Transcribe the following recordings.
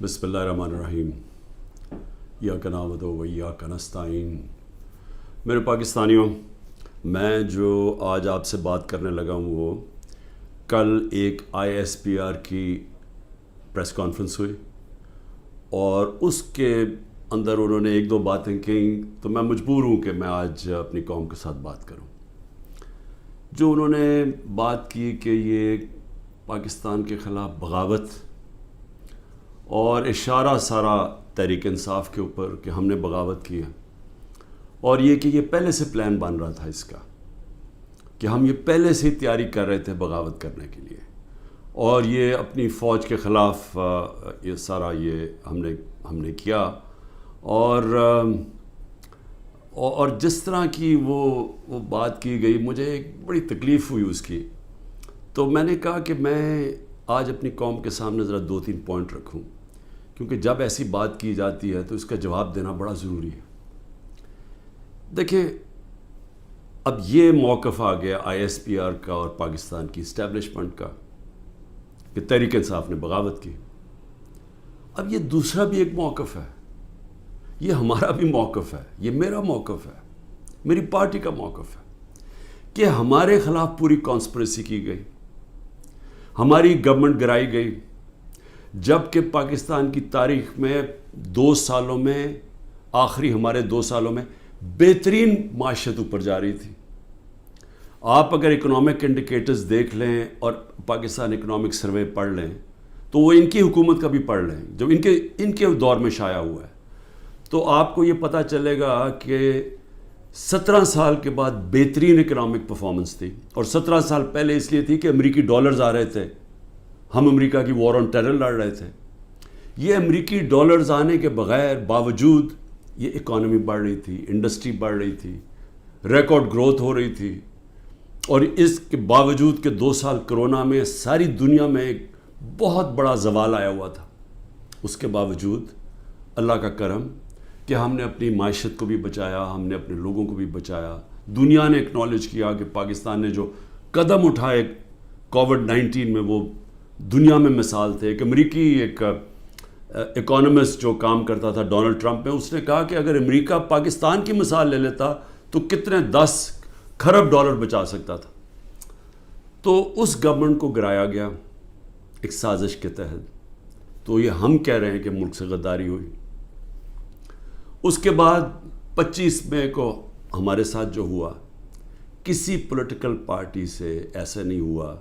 بسم اللہ الرحمن الرحیم ایاک نعبد و ایاک نستعین۔ میرے پاکستانیوں، میں جو آج آپ سے بات کرنے لگا ہوں وہ کل ایک ISPR کی پریس کانفرنس ہوئی اور اس کے اندر انہوں نے ایک دو باتیں کہیں تو میں مجبور ہوں کہ میں آج اپنی قوم کے ساتھ بات کروں۔ جو انہوں نے بات کی کہ یہ پاکستان کے خلاف بغاوت اور اشارہ سارا تحریک انصاف کے اوپر کہ ہم نے بغاوت کی ہے، اور یہ کہ یہ پہلے سے پلان بن رہا تھا اس کا کہ ہم یہ پہلے سے ہی تیاری کر رہے تھے بغاوت کرنے کے لیے، اور یہ اپنی فوج کے خلاف یہ سارا یہ ہم نے کیا، اور جس طرح کی وہ بات کی گئی مجھے ایک بڑی تکلیف ہوئی اس کی۔ تو میں نے کہا کہ میں آج اپنی قوم کے سامنے ذرا 2-3 پوائنٹ رکھوں، کیونکہ جب ایسی بات کی جاتی ہے تو اس کا جواب دینا بڑا ضروری ہے۔ دیکھیں، اب یہ موقف آ گیا ISPR کا اور پاکستان کی اسٹیبلشمنٹ کا کہ تحریک انصاف نے بغاوت کی۔ اب یہ دوسرا بھی ایک موقف ہے، یہ ہمارا بھی موقف ہے، یہ میرا موقف ہے، میری پارٹی کا موقف ہے کہ ہمارے خلاف پوری کانسپریسی کی گئی، ہماری گورنمنٹ گرائی گئی، جبکہ پاکستان کی تاریخ میں 2 سالوں میں آخری ہمارے 2 سالوں میں بہترین معیشت اوپر جا رہی تھی۔ آپ اگر اکنامک انڈیکیٹرز دیکھ لیں اور پاکستان اکنامک سروے پڑھ لیں تو وہ ان کی حکومت کا بھی پڑھ لیں جو ان کے دور میں شائع ہوا ہے، تو آپ کو یہ پتہ چلے گا کہ 17 سال کے بعد بہترین اکنامک پرفارمنس تھی، اور 17 سال پہلے اس لیے تھی کہ امریکی ڈالرز آ رہے تھے، ہم امریکہ کی وار آن ٹیرر لڑ رہے تھے۔ یہ امریکی ڈالرز آنے کے بغیر باوجود یہ اکانومی بڑھ رہی تھی، انڈسٹری بڑھ رہی تھی، ریکارڈ گروتھ ہو رہی تھی، اور اس کے باوجود کہ 2 سال کرونا میں ساری دنیا میں ایک بہت بڑا زوال آیا ہوا تھا، اس کے باوجود اللہ کا کرم کہ ہم نے اپنی معیشت کو بھی بچایا، ہم نے اپنے لوگوں کو بھی بچایا۔ دنیا نے اکنالج کیا کہ پاکستان نے جو قدم اٹھائے کووڈ-19 میں وہ دنیا میں مثال تھے۔ ایک امریکی ایک اکانومسٹ جو کام کرتا تھا ڈونلڈ ٹرمپ میں، اس نے کہا کہ اگر امریکہ پاکستان کی مثال لے لیتا تو کتنے 10 کھرب ڈالر بچا سکتا تھا۔ تو اس گورنمنٹ کو گرایا گیا ایک سازش کے تحت، تو یہ ہم کہہ رہے ہیں کہ ملک سے غداری ہوئی۔ اس کے بعد 25 مئی کو ہمارے ساتھ جو ہوا، کسی پولیٹیکل پارٹی سے ایسا نہیں ہوا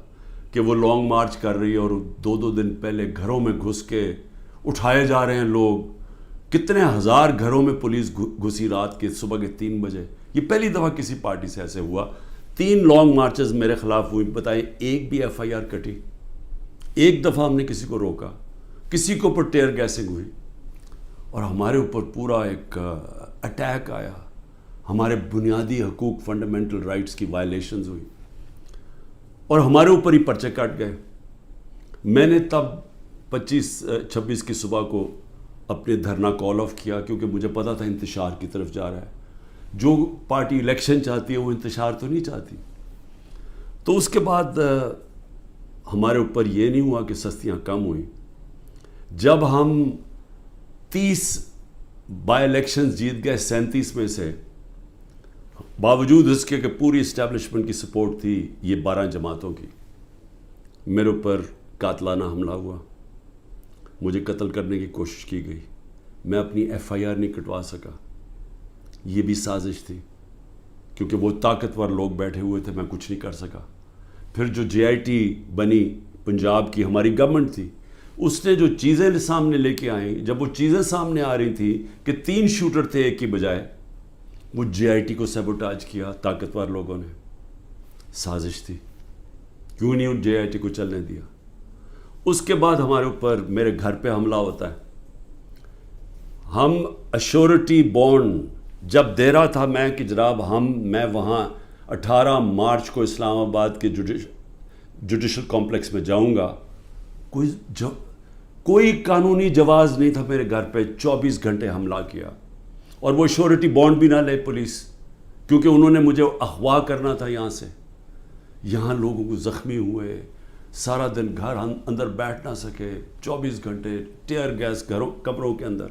کہ وہ لانگ مارچ کر رہی ہے اور 2 دن پہلے گھروں میں گھس کے اٹھائے جا رہے ہیں لوگ، کتنے ہزار گھروں میں پولیس گھسی رات کے صبح کے 3 بجے۔ یہ پہلی دفعہ کسی پارٹی سے ایسے ہوا۔ 3 لانگ مارچز میرے خلاف ہوئی، بتائیں ایک بھی FIR کٹی؟ ایک دفعہ ہم نے کسی کو روکا؟ کسی کے اوپر ٹیئر گیسنگ ہوئی؟ اور ہمارے اوپر پورا ایک اٹیک آیا، ہمارے بنیادی حقوق فنڈامنٹل رائٹس کی وائلیشنز ہوئی، اور ہمارے اوپر ہی پرچے کٹ گئے۔ میں نے تب 26 کی صبح کو اپنے دھرنا کال آف کیا، کیونکہ مجھے پتا تھا انتشار کی طرف جا رہا ہے۔ جو پارٹی الیکشن چاہتی ہے وہ انتشار تو نہیں چاہتی۔ تو اس کے بعد ہمارے اوپر یہ نہیں ہوا کہ سستیاں کم ہوئیں۔ جب ہم 30 بائی الیکشنز جیت گئے 37 میں سے، باوجود اس کے کہ پوری اسٹیبلشمنٹ کی سپورٹ تھی یہ 12 جماعتوں کی، میرے اوپر قاتلانہ حملہ ہوا، مجھے قتل کرنے کی کوشش کی گئی، میں اپنی FIR نہیں کٹوا سکا۔ یہ بھی سازش تھی، کیونکہ وہ طاقتور لوگ بیٹھے ہوئے تھے، میں کچھ نہیں کر سکا۔ پھر جو JIT بنی پنجاب کی ہماری گورنمنٹ تھی، اس نے جو چیزیں سامنے لے کے آئیں، جب وہ چیزیں سامنے آ رہی تھیں کہ 3 شوٹر تھے ایک کی بجائے، وہ JIT کو سیبوٹاج کیا طاقتور لوگوں نے۔ سازش تھی، کیوں نہیں ان JIT کو چلنے دیا۔ اس کے بعد ہمارے اوپر میرے گھر پہ حملہ ہوتا ہے۔ ہم ایشورٹی بانڈ جب دے رہا تھا میں کہ جناب میں وہاں 18 مارچ کو اسلام آباد کے جوڈیشل کمپلیکس میں جاؤں گا، کوئی قانونی جواز نہیں تھا میرے گھر پہ، 24 گھنٹے حملہ کیا، اور وہ ایشورٹی بانڈ بھی نہ لے پولیس، کیونکہ انہوں نے مجھے اغوا کرنا تھا یہاں سے۔ یہاں لوگوں کو زخمی ہوئے، سارا دن گھر اندر بیٹھ نہ سکے، 24 گھنٹے ٹیئر گیس کمروں کے اندر.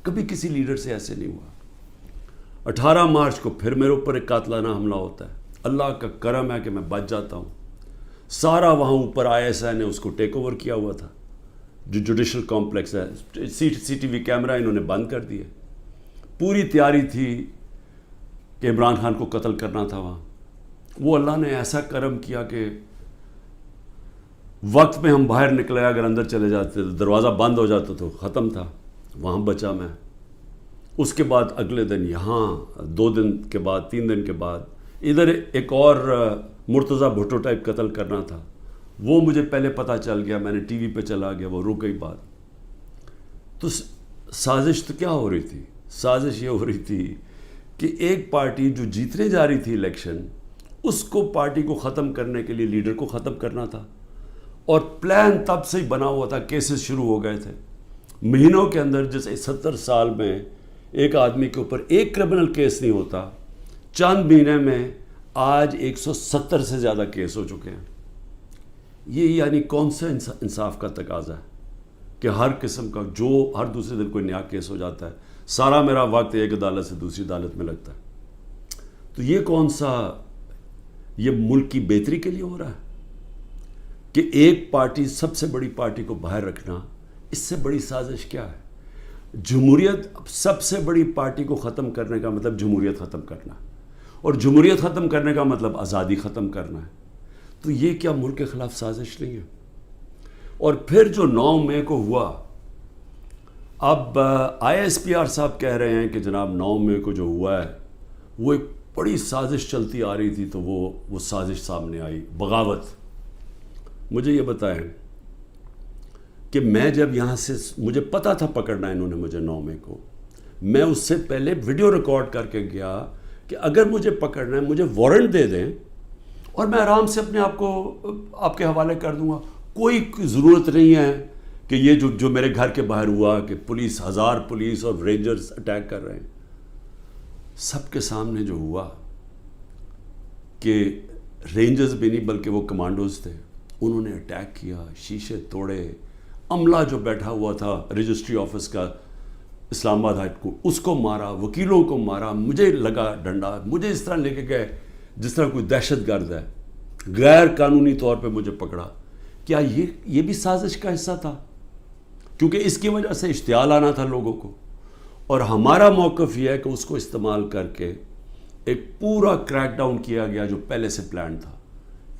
کبھی کسی لیڈر سے ایسے نہیں ہوا. 18 مارچ کو پھر میرے اوپر ایک قاتلانہ حملہ ہوتا ہے. اللہ کا کرم ہے کہ میں بچ جاتا ہوں. سارا وہاں اوپر ISI نے اس کو ٹیک اوور کیا ہوا تھا، جو جوڈیشل کمپلیکس ہے. CCTV کیمرہ انہوں نے بند کر دیے. پوری تیاری تھی کہ عمران خان کو قتل کرنا تھا وہاں. وہ اللہ نے ایسا کرم کیا کہ وقت میں ہم باہر نکلے، اگر اندر چلے جاتے تو دروازہ بند ہو جاتا تو ختم تھا. وہاں بچا میں. اس کے بعد اگلے دن یہاں 2 دن کے بعد 3 دن کے بعد ادھر ایک اور مرتضیٰ بھٹو ٹائپ قتل کرنا تھا. وہ مجھے پہلے پتہ چل گیا، میں نے ٹی وی پہ چلا گیا، وہ رک گئی بات. تو سازش تو کیا ہو رہی تھی؟ سازش یہ ہو رہی تھی کہ ایک پارٹی جو جیتنے جا رہی تھی الیکشن، اس کو پارٹی کو ختم کرنے کے لیے لیڈر کو ختم کرنا تھا. اور پلان تب سے ہی بنا ہوا تھا. کیسز شروع ہو گئے تھے مہینوں کے اندر. جیسے 70 سال میں ایک آدمی کے اوپر ایک کرمنل کیس نہیں ہوتا، چند مہینے میں آج 170 سے زیادہ کیس ہو چکے ہیں. یہ یعنی کون سا انصاف کا تقاضا ہے کہ ہر قسم کا جو ہر دوسرے دن کوئی نیا کیس ہو جاتا ہے. سارا میرا وقت ایک عدالت سے دوسری عدالت میں لگتا ہے. تو یہ کون سا، یہ ملک کی بہتری کے لیے ہو رہا ہے کہ ایک پارٹی، سب سے بڑی پارٹی کو باہر رکھنا؟ اس سے بڑی سازش کیا ہے؟ جمہوریت، سب سے بڑی پارٹی کو ختم کرنے کا مطلب جمہوریت ختم کرنا، اور جمہوریت ختم کرنے کا مطلب آزادی ختم کرنا ہے. تو یہ کیا ملک کے خلاف سازش نہیں ہے؟ اور پھر جو 9 مئی کو ہوا، اب ISPR صاحب کہہ رہے ہیں کہ جناب 9 مئی کو جو ہوا ہے وہ ایک بڑی سازش چلتی آ رہی تھی. تو وہ سازش سامنے آئی، بغاوت. مجھے یہ بتائیں کہ میں جب یہاں سے، مجھے پتا تھا پکڑنا انہوں نے مجھے 9 مئی کو، میں اس سے پہلے ویڈیو ریکارڈ کر کے گیا کہ اگر مجھے پکڑنا ہے مجھے وارنٹ دے دیں اور میں آرام سے اپنے آپ کو آپ کے حوالے کر دوں گا. کوئی ضرورت نہیں ہے کہ یہ جو میرے گھر کے باہر ہوا کہ پولیس، 1000 پولیس اور رینجرز اٹیک کر رہے ہیں. سب کے سامنے جو ہوا کہ رینجرز بھی نہیں بلکہ وہ کمانڈوز تھے، انہوں نے اٹیک کیا، شیشے توڑے. عملہ جو بیٹھا ہوا تھا رجسٹری آفس کا اسلام آباد ہائی کورٹ، اس کو مارا، وکیلوں کو مارا. مجھے لگا ڈنڈا، مجھے اس طرح لے کے گئے جس طرح کوئی دہشت گرد ہے. غیر قانونی طور پہ مجھے پکڑا. کیا یہ بھی سازش کا حصہ تھا؟ کیونکہ اس کی وجہ سے اشتعال آنا تھا لوگوں کو. اور ہمارا موقف یہ ہے کہ اس کو استعمال کر کے ایک پورا کریک ڈاؤن کیا گیا جو پہلے سے پلان تھا.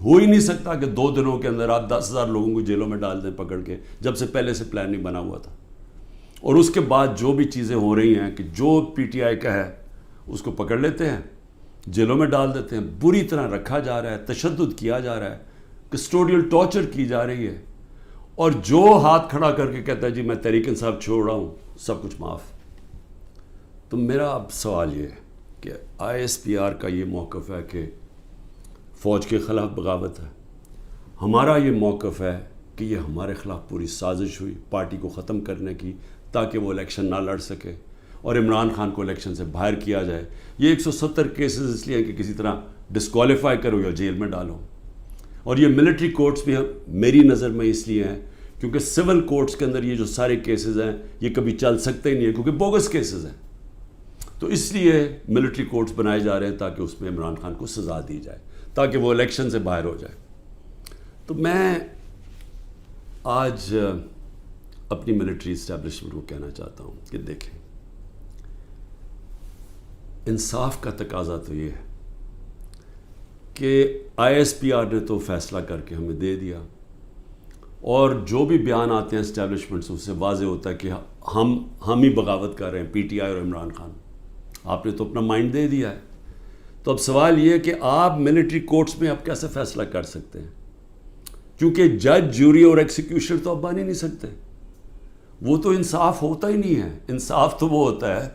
ہو ہی نہیں سکتا کہ 2 دنوں کے اندر آپ 10,000 لوگوں کو جیلوں میں ڈال دیں پکڑ کے، جب سے پہلے سے پلان نہیں بنا ہوا تھا. اور اس کے بعد جو بھی چیزیں ہو رہی ہیں کہ جو PTI کا ہے اس کو پکڑ لیتے ہیں، جیلوں میں ڈال دیتے ہیں، بری طرح رکھا جا رہا ہے، تشدد کیا جا رہا ہے، کسٹوڈیل ٹارچر کی جا رہی ہے. اور جو ہاتھ کھڑا کر کے کہتا ہے جی میں تحریک انصاف چھوڑ رہا ہوں، سب کچھ معاف. تو میرا اب سوال یہ ہے کہ ISPR کا یہ موقف ہے کہ فوج کے خلاف بغاوت ہے. ہمارا یہ موقف ہے کہ یہ ہمارے خلاف پوری سازش ہوئی پارٹی کو ختم کرنے کی، تاکہ وہ الیکشن نہ لڑ سکے اور عمران خان کو الیکشن سے باہر کیا جائے. یہ 170 کیسز اس لیے کہ کسی طرح ڈسکوالیفائی کرو یا جیل میں ڈالو. اور یہ ملٹری کورٹس بھی میری نظر میں اس لیے ہیں کیونکہ سول کورٹس کے اندر یہ جو سارے کیسز ہیں یہ کبھی چل سکتے ہی نہیں ہیں کیونکہ بوگس کیسز ہیں. تو اس لیے ملٹری کورٹس بنائے جا رہے ہیں تاکہ اس میں عمران خان کو سزا دی جائے، تاکہ وہ الیکشن سے باہر ہو جائے. تو میں آج اپنی ملٹری اسٹیبلشمنٹ کو کہنا چاہتا ہوں کہ دیکھیں، انصاف کا تقاضا تو یہ ہے کہ ISPR نے تو فیصلہ کر کے ہمیں دے دیا، اور جو بھی بیان آتے ہیں اسٹیبلشمنٹ سے اس سے واضح ہوتا ہے کہ ہم ہی بغاوت کر رہے ہیں، PTI اور عمران خان. آپ نے تو اپنا مائنڈ دے دیا ہے. تو اب سوال یہ ہے کہ آپ ملٹری کورٹس میں اب کیسے فیصلہ کر سکتے ہیں؟ کیونکہ جج، جوری اور ایکسیکیوشن تو اب بن ہی نہیں سکتے. وہ تو انصاف ہوتا ہی نہیں ہے. انصاف تو وہ ہوتا ہے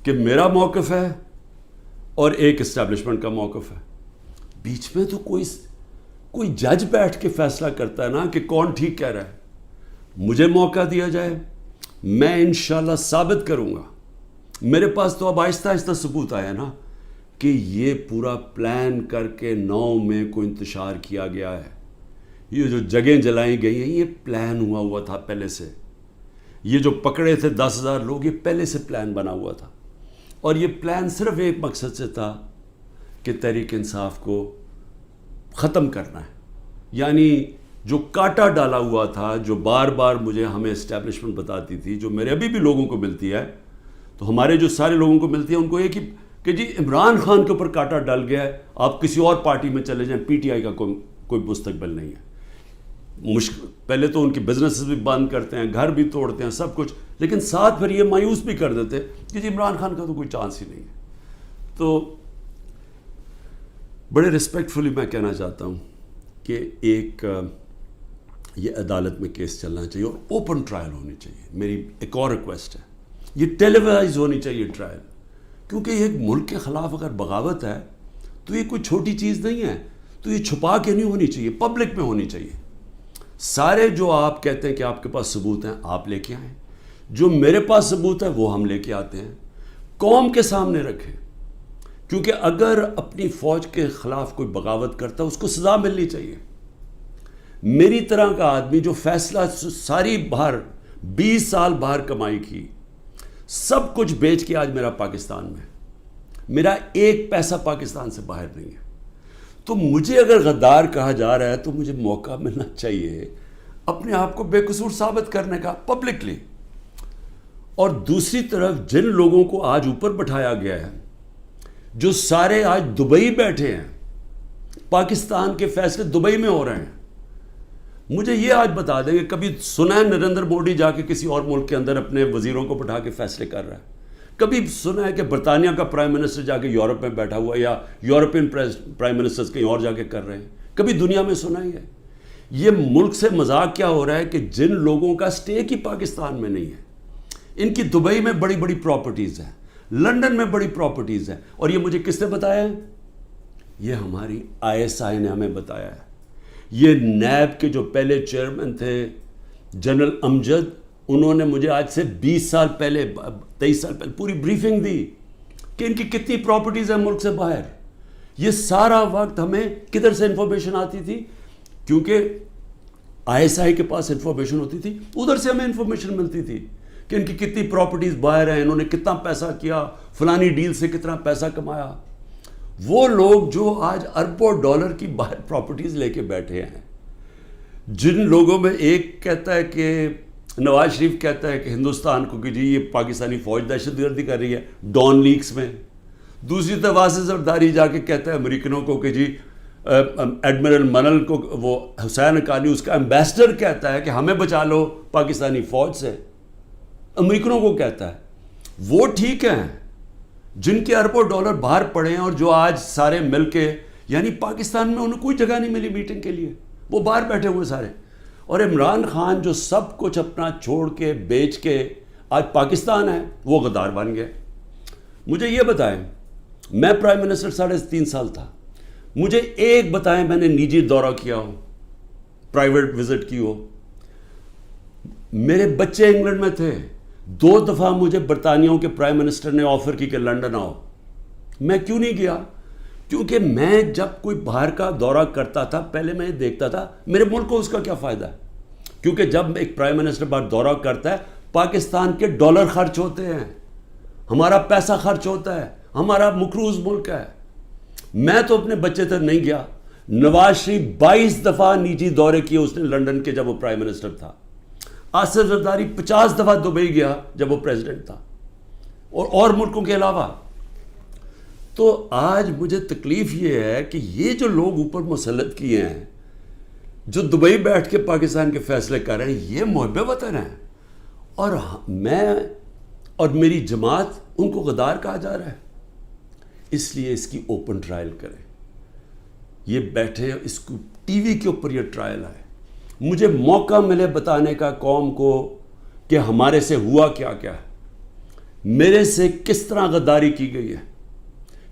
کہ میرا موقف ہے اور ایک اسٹیبلشمنٹ کا موقف ہے. بیچ میں تو کوئی جج بیٹھ کے فیصلہ کرتا ہے نا کہ کون ٹھیک کہہ رہا ہے. مجھے موقع دیا جائے، میں انشاءاللہ ثابت کروں گا. میرے پاس تو اب آہستہ آہستہ ثبوت آیا نا کہ یہ پورا پلان کر کے 9 مئی کو انتشار کیا گیا ہے. یہ جو جگہیں جلائی گئی ہیں یہ پلان ہوا تھا پہلے سے. یہ جو پکڑے تھے 10,000 لوگ یہ پہلے سے پلان بنا ہوا تھا. اور یہ پلان صرف ایک مقصد سے تھا کہ تحریک انصاف کو ختم کرنا ہے. یعنی جو کاٹا ڈالا ہوا تھا، جو بار بار مجھے ہمیں اسٹیبلشمنٹ بتاتی تھی، جو میرے ابھی بھی لوگوں کو ملتی ہے، تو ہمارے جو سارے لوگوں کو ملتی ہے ان کو ایک ہی کہ جی عمران خان کے اوپر کاٹا ڈل گیا ہے، آپ کسی اور پارٹی میں چلے جائیں، پی ٹی آئی کا کوئی مستقبل نہیں ہے. پہلے تو ان کی بزنسز بھی بند کرتے ہیں، گھر بھی توڑتے ہیں، سب کچھ، لیکن ساتھ پھر یہ مایوس بھی کر دیتے کہ جی عمران خان کا تو کوئی چانس ہی نہیں ہے. تو بڑے رسپیکٹفلی میں کہنا چاہتا ہوں کہ یہ عدالت میں کیس چلنا چاہیے اور اوپن ٹرائل ہونی چاہیے. میری ایک اور ریکویسٹ ہے، یہ ٹیلی وائز ہونی چاہیے ٹرائل، کیونکہ یہ ایک ملک کے خلاف اگر بغاوت ہے تو یہ کوئی چھوٹی چیز نہیں ہے. تو یہ چھپا کے نہیں ہونی چاہیے، پبلک میں ہونی چاہیے. سارے جو آپ کہتے ہیں کہ آپ کے پاس ثبوت ہیں آپ لے کے آئیں، جو میرے پاس ثبوت ہے وہ ہم لے کے آتے ہیں، قوم کے سامنے رکھیں. کیونکہ اگر اپنی فوج کے خلاف کوئی بغاوت کرتا ہے اس کو سزا ملنی چاہیے. میری طرح کا آدمی جو فیصلہ ساری باہر 20 سال باہر کمائی کی، سب کچھ بیچ کے آج میرا پاکستان میں، میرا ایک پیسہ پاکستان سے باہر نہیں ہے. تو مجھے اگر غدار کہا جا رہا ہے تو مجھے موقع ملنا چاہیے اپنے آپ کو بے قصور ثابت کرنے کا پبلکلی. اور دوسری طرف جن لوگوں کو آج اوپر بٹھایا گیا ہے، جو سارے آج دبئی بیٹھے ہیں، پاکستان کے فیصلے دبئی میں ہو رہے ہیں. مجھے یہ آج بتا دیں کہ کبھی سنا ہے نریندر مودی جا کے کسی اور ملک کے اندر اپنے وزیروں کو بٹھا کے فیصلے کر رہا ہے؟ کبھی سنا ہے کہ برطانیہ کا پرائم منسٹر جا کے یورپ میں بیٹھا ہوا، یا یورپین پرائم منسٹرز کہیں اور جا کے کر رہے ہیں؟ کبھی دنیا میں سنا ہی ہے؟ یہ ملک سے مذاق کیا ہو رہا ہے کہ جن لوگوں کا اسٹیک ہی پاکستان میں نہیں ہے، ان کی دبئی میں بڑی بڑی پراپرٹیز ہیں، لنڈن میں بڑی پراپرٹیز ہیں. اور یہ مجھے کس نے بتایا ہے؟ یہ ہماری ISI نے ہمیں بتایا ہے. یہ نیب کے جو پہلے چیئرمین تھے جنرل امجد، انہوں نے مجھے آج سے 20 سال پہلے 23 سال پہلے پوری بریفنگ دی کہ ان کی کتنی پراپرٹیز ہیں ملک سے باہر. یہ سارا وقت ہمیں کدھر سے انفارمیشن آتی تھی؟ کیونکہ ISI کے پاس انفارمیشن ہوتی تھی، ادھر سے ہمیں انفارمیشن ملتی تھی کہ ان کی کتنی پراپرٹیز باہر ہیں، انہوں نے کتنا پیسہ کیا، فلانی ڈیل سے کتنا پیسہ کمایا. وہ لوگ جو آج اربوں ڈالر کی باہر پراپرٹیز لے کے بیٹھے ہیں، جن لوگوں میں ایک کہتا ہے کہ نواز شریف کہتا ہے کہ ہندوستان کو کہ جی یہ پاکستانی فوج دہشت گردی کر رہی ہے ڈان لیکس میں، دوسری طرف واسع زرداری جا کے کہتا ہے امریکنوں کو کہ جی ایڈمرل منل کو، وہ حسین اکانی اس کا ایمبیسڈر کہتا ہے کہ ہمیں بچا لو پاکستانی فوج سے، امریکنوں کو کہتا ہے. وہ ٹھیک ہیں جن کے اربوں ڈالر باہر پڑے ہیں اور جو آج سارے مل کے، یعنی پاکستان میں انہیں کوئی جگہ نہیں ملی میٹنگ کے لیے، وہ باہر بیٹھے ہوئے سارے. اور عمران خان جو سب کچھ اپنا چھوڑ کے بیچ کے آج پاکستان ہے، وہ غدار بن گئے. مجھے یہ بتائیں، میں پرائم منسٹر 3.5 سال تھا، مجھے ایک بتائیں میں نے نجی دورہ کیا ہو، پرائیویٹ وزٹ کی ہو. میرے بچے انگلینڈ میں تھے، 2 دفعہ مجھے برطانیہ کے پرائم منسٹر نے آفر کی کہ لنڈن آؤ. میں کیوں نہیں گیا؟ کیونکہ میں جب کوئی باہر کا دورہ کرتا تھا پہلے میں دیکھتا تھا میرے ملک کو اس کا کیا فائدہ ہے. کیونکہ جب ایک پرائم منسٹر باہر دورہ کرتا ہے، پاکستان کے ڈالر خرچ ہوتے ہیں، ہمارا پیسہ خرچ ہوتا ہے، ہمارا مقروض ملک ہے. میں تو اپنے بچے تک نہیں گیا. نواز شریف 22 دفعہ نجی دورے کیے اس نے لنڈن کے جب وہ پرائم منسٹر تھا. آصف زرداری 50 دفعہ دبئی گیا جب وہ پریزیڈنٹ تھا، اور ملکوں کے علاوہ. تو آج مجھے تکلیف یہ ہے کہ یہ جو لوگ اوپر مسلط کیے ہیں، جو دبئی بیٹھ کے پاکستان کے فیصلے کر رہے ہیں، یہ محب وطن ہیں، اور میں اور میری جماعت ان کو غدار کہا جا رہا ہے. اس لیے اس کی اوپن ٹرائل کریں. یہ بیٹھے اس کو ٹی وی کے اوپر یہ ٹرائل آئے، مجھے موقع ملے بتانے کا قوم کو کہ ہمارے سے ہوا کیا کیا ہے، میرے سے کس طرح غداری کی گئی ہے،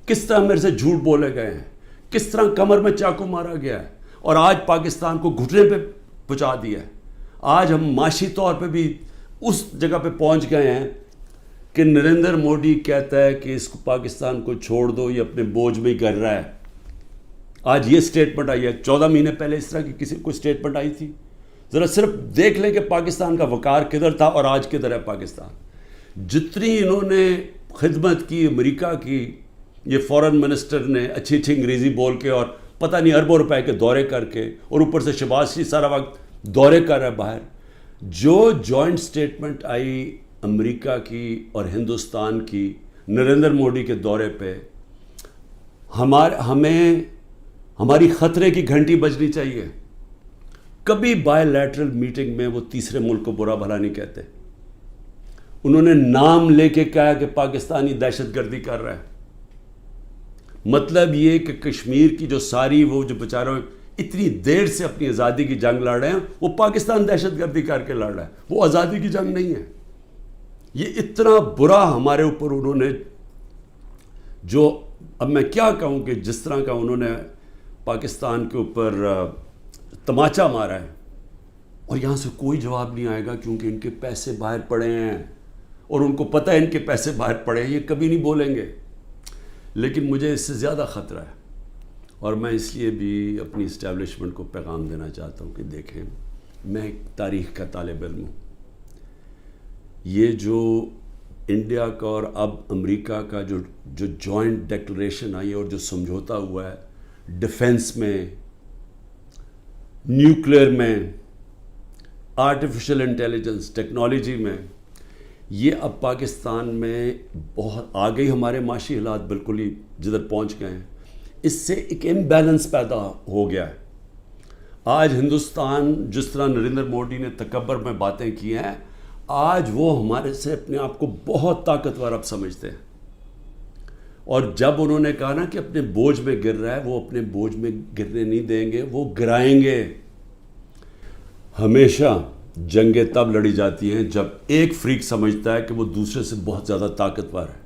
کس طرح میرے سے جھوٹ بولے گئے ہیں، کس طرح کمر میں چاقو مارا گیا ہے، اور آج پاکستان کو گھٹنے پہ پہنچا دیا ہے. آج ہم معاشی طور پہ بھی اس جگہ پہ پہنچ گئے ہیں کہ نریندر مودی کہتا ہے کہ اس کو پاکستان کو چھوڑ دو، یہ اپنے بوجھ میں ہی کر رہا ہے. آج یہ سٹیٹمنٹ آئی ہے, 14 مہینے پہلے اس طرح کی کسی کوئی سٹیٹمنٹ آئی تھی؟ ذرا صرف دیکھ لیں کہ پاکستان کا وقار کدھر تھا اور آج کدھر ہے پاکستان. جتنی انہوں نے خدمت کی امریکہ کی, یہ فورن منسٹر نے اچھی اچھی انگریزی بول کے اور پتہ نہیں اربوں روپے کے دورے کر کے, اور اوپر سے شہباز شریف سارا وقت دورے کر رہا ہے باہر. جو جوائنٹ سٹیٹمنٹ آئی امریکہ کی اور ہندوستان کی نریندر مودی کے دورے پہ, ہمیں ہماری خطرے کی گھنٹی بجنی چاہیے. کبھی بائی لیٹرل میٹنگ میں وہ تیسرے ملک کو برا بھلا نہیں کہتے. انہوں نے نام لے کے کہا کہ پاکستانی دہشت گردی کر رہا ہے. مطلب یہ کہ کشمیر کی جو ساری وہ جو بیچاروں اتنی دیر سے اپنی آزادی کی جنگ لڑ رہے ہیں, وہ پاکستان دہشت گردی کر کے لڑ رہا ہے, وہ آزادی کی جنگ نہیں ہے. یہ اتنا برا ہمارے اوپر انہوں نے, جو اب میں کیا کہوں کہ جس طرح کا انہوں نے پاکستان کے اوپر تماچا مارا ہے, اور یہاں سے کوئی جواب نہیں آئے گا کیونکہ ان کے پیسے باہر پڑے ہیں اور ان کو پتہ ہے ان کے پیسے باہر پڑے ہیں, یہ کبھی نہیں بولیں گے. لیکن مجھے اس سے زیادہ خطرہ ہے, اور میں اس لیے بھی اپنی اسٹیبلشمنٹ کو پیغام دینا چاہتا ہوں کہ دیکھیں, میں ایک تاریخ کا طالب علم ہوں. یہ جو انڈیا کا اور اب امریکہ کا جو جوائنٹ ڈیکلریشن آئی ہے اور جو سمجھوتا ہوا ہے ڈیفنس میں, نیوکلیئر میں, آرٹیفیشل انٹیلیجنس ٹیکنالوجی میں, یہ اب پاکستان میں بہت آگے ہمارے معاشی حالات بالکل ہی جدھر پہنچ گئے ہیں. اس سے ایک امبیلنس پیدا ہو گیا ہے. آج ہندوستان جس طرح نریندر مودی نے تکبر میں باتیں کی ہیں, آج وہ ہمارے سے اپنے آپ کو بہت طاقتور اب سمجھتے ہیں. اور جب انہوں نے کہا نا کہ اپنے بوجھ میں گر رہا ہے, وہ اپنے بوجھ میں گرنے نہیں دیں گے, وہ گرائیں گے. ہمیشہ جنگیں تب لڑی جاتی ہیں جب ایک فریق سمجھتا ہے کہ وہ دوسرے سے بہت زیادہ طاقتور ہے.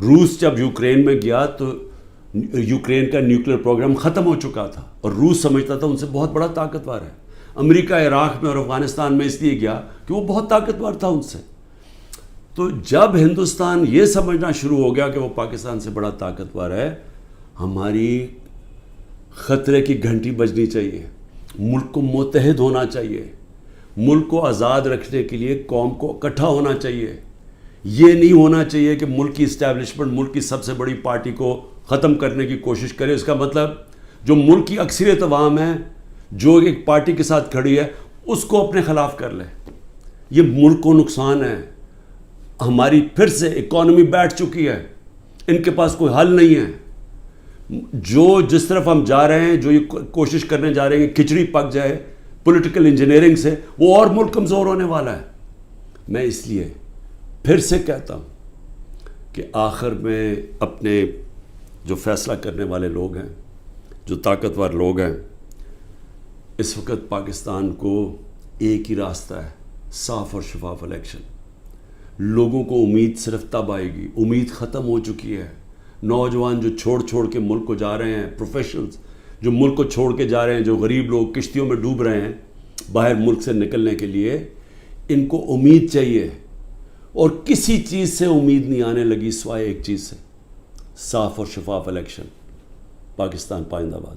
روس جب یوکرین میں گیا تو یوکرین کا نیوکلیئر پروگرام ختم ہو چکا تھا اور روس سمجھتا تھا ان سے بہت بڑا طاقتور ہے. امریکہ عراق میں اور افغانستان میں اس لیے گیا کہ وہ بہت طاقتور تھا ان سے. تو جب ہندوستان یہ سمجھنا شروع ہو گیا کہ وہ پاکستان سے بڑا طاقتور ہے, ہماری خطرے کی گھنٹی بجنی چاہیے. ملک کو متحد ہونا چاہیے. ملک کو آزاد رکھنے کے لیے قوم کو اکٹھا ہونا چاہیے. یہ نہیں ہونا چاہیے کہ ملک کی اسٹیبلشمنٹ ملک کی سب سے بڑی پارٹی کو ختم کرنے کی کوشش کرے. اس کا مطلب جو ملک کی اکثریت عوام ہے, جو ایک پارٹی کے ساتھ کھڑی ہے, اس کو اپنے خلاف کر لے. یہ ملک کو نقصان ہے. ہماری پھر سے اکانومی بیٹھ چکی ہے, ان کے پاس کوئی حل نہیں ہے. جو جس طرف ہم جا رہے ہیں, جو یہ کوشش کرنے جا رہے ہیں کہ کھچڑی پک جائے پولیٹیکل انجینئرنگ سے, وہ اور ملک کمزور ہونے والا ہے. میں اس لیے پھر سے کہتا ہوں کہ آخر میں اپنے جو فیصلہ کرنے والے لوگ ہیں, جو طاقتور لوگ ہیں, اس وقت پاکستان کو ایک ہی راستہ ہے, صاف اور شفاف الیکشن. لوگوں کو امید صرف تب آئے گی, امید ختم ہو چکی ہے. نوجوان جو چھوڑ کے ملک کو جا رہے ہیں, پروفیشنلز جو ملک کو چھوڑ کے جا رہے ہیں, جو غریب لوگ کشتیوں میں ڈوب رہے ہیں باہر ملک سے نکلنے کے لیے, ان کو امید چاہیے. اور کسی چیز سے امید نہیں آنے لگی سوائے ایک چیز سے, صاف اور شفاف الیکشن. پاکستان پائندہ باد.